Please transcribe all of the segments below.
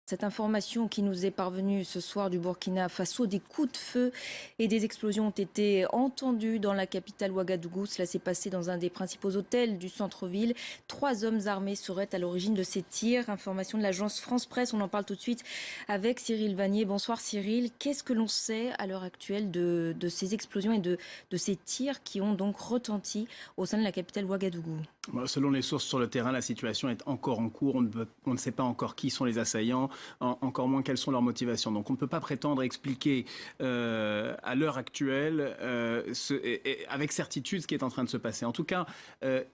Cette information qui nous est parvenue ce soir du Burkina Faso, des coups de feu et des explosions ont été entendus dans la capitale Ouagadougou. Cela s'est passé dans un des principaux hôtels du centre-ville. 3 hommes armés seraient à l'origine de ces tirs. Information de l'agence France Presse. On en parle tout de suite avec Cyril Vanier. Bonsoir Cyril. Qu'est-ce que l'on sait à l'heure actuelle de ces explosions et de ces tirs qui ont donc retenti au sein de la capitale Ouagadougou? Selon les sources sur le terrain, la situation est encore en cours. On ne sait pas encore qui sont les assaillants, encore moins quelles sont leurs motivations. Donc on ne peut pas prétendre expliquer à l'heure actuelle avec certitude ce qui est en train de se passer. En tout cas,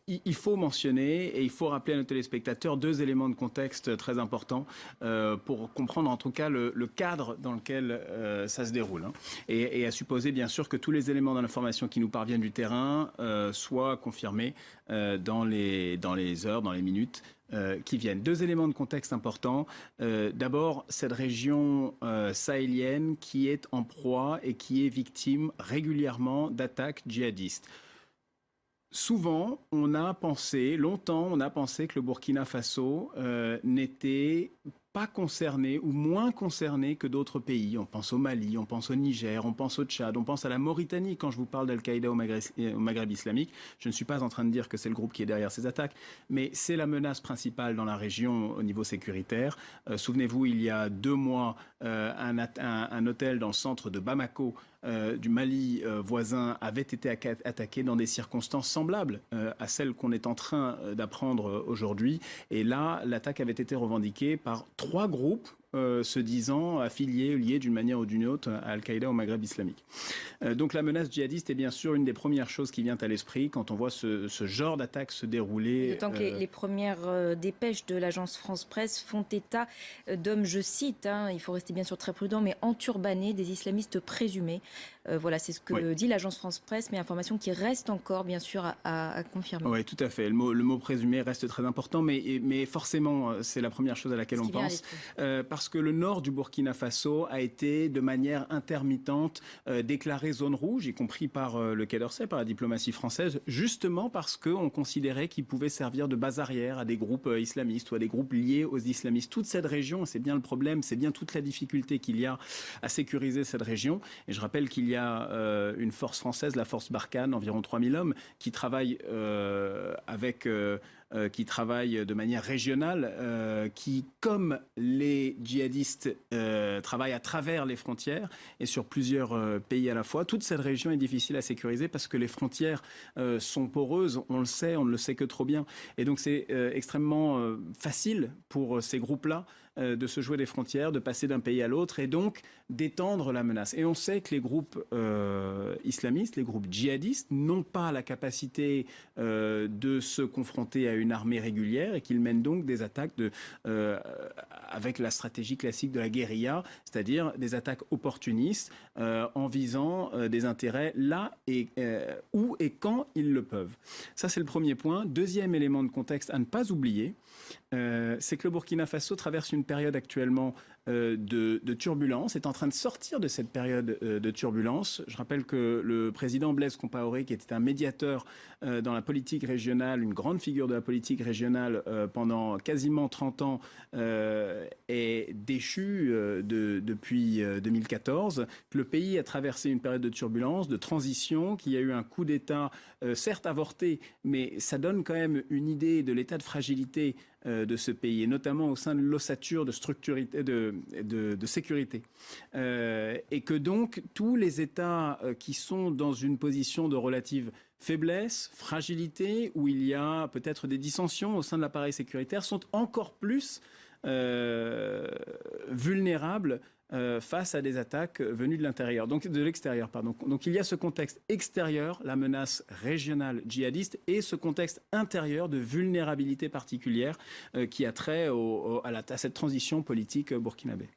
il faut mentionner et il faut rappeler à nos téléspectateurs 2 éléments de contexte très importants pour comprendre en tout cas le cadre dans lequel ça se déroule. Et à supposer bien sûr que tous les éléments d'information qui nous parviennent du terrain soient confirmés dans les heures, dans les minutes qui viennent. 2 éléments de contexte importants. D'abord, cette région sahélienne qui est en proie et qui est victime régulièrement d'attaques djihadistes. Souvent, longtemps, on a pensé que le Burkina Faso n'était pas concerné ou moins concerné que d'autres pays. On pense au Mali, on pense au Niger, on pense au Tchad, on pense à la Mauritanie quand je vous parle d'Al-Qaïda au Maghreb islamique. Je ne suis pas en train de dire que c'est le groupe qui est derrière ces attaques, mais c'est la menace principale dans la région au niveau sécuritaire. Souvenez-vous, il y a 2 mois, un hôtel dans le centre de Bamako, du Mali voisin, avait été attaqué dans des circonstances semblables à celles qu'on est en train d'apprendre aujourd'hui. Et là, l'attaque avait été revendiquée par 3 groupes se disant affiliés, liés d'une manière ou d'une autre à Al-Qaïda au Maghreb islamique. Donc la menace djihadiste est bien sûr une des premières choses qui vient à l'esprit quand on voit ce genre d'attaque se dérouler. D'autant que les premières dépêches de l'agence France Presse font état d'hommes, je cite, il faut rester bien sûr très prudent, mais enturbanés, des islamistes présumés. Voilà, c'est ce que dit l'agence France Presse, mais information qui reste encore bien sûr à confirmer. Oui, tout à fait. Le mot présumé reste très important, mais forcément, c'est la première chose à laquelle on pense. Parce que le nord du Burkina Faso a été de manière intermittente déclaré zone rouge, y compris par le Quai d'Orsay, par la diplomatie française, justement parce qu'on considérait qu'il pouvait servir de base arrière à des groupes islamistes ou à des groupes liés aux islamistes. Toute cette région, c'est bien le problème, c'est bien toute la difficulté qu'il y a à sécuriser cette région. Et je rappelle qu'il y a une force française, la force Barkhane, environ 3000 hommes, qui travaillent qui travaillent de manière régionale, qui, comme les djihadistes, travaillent à travers les frontières et sur plusieurs pays à la fois. Toute cette région est difficile à sécuriser parce que les frontières sont poreuses, on ne le sait que trop bien. Et donc c'est extrêmement facile pour ces groupes-là de se jouer des frontières, de passer d'un pays à l'autre et donc d'étendre la menace. Et on sait que les groupes islamistes, les groupes djihadistes, n'ont pas la capacité de se confronter à une armée régulière et qu'ils mènent donc des attaques avec la stratégie classique de la guérilla, c'est-à-dire des attaques opportunistes en visant des intérêts là et où et quand ils le peuvent. Ça, c'est le premier point. Deuxième élément de contexte à ne pas oublier, c'est que le Burkina Faso traverse une période actuellement de turbulence, est en train de sortir de cette période de turbulence. Je rappelle que le président Blaise Compaoré, qui était un médiateur dans la politique régionale, une grande figure de la politique régionale pendant quasiment 30 ans, est déchu depuis 2014, que le pays a traversé une période de turbulence, de transition, qu'il y a eu un coup d'État, certes avorté, mais ça donne quand même une idée de l'état de fragilité de ce pays, et notamment au sein de l'ossature de sécurité. Et que donc tous les États qui sont dans une position de relative faiblesse, fragilité, où il y a peut-être des dissensions au sein de l'appareil sécuritaire, sont encore plus vulnérables face à des attaques venues de l'intérieur, donc de l'extérieur, pardon. Donc il y a ce contexte extérieur, la menace régionale djihadiste, et ce contexte intérieur de vulnérabilité particulière qui a trait à cette transition politique burkinabé.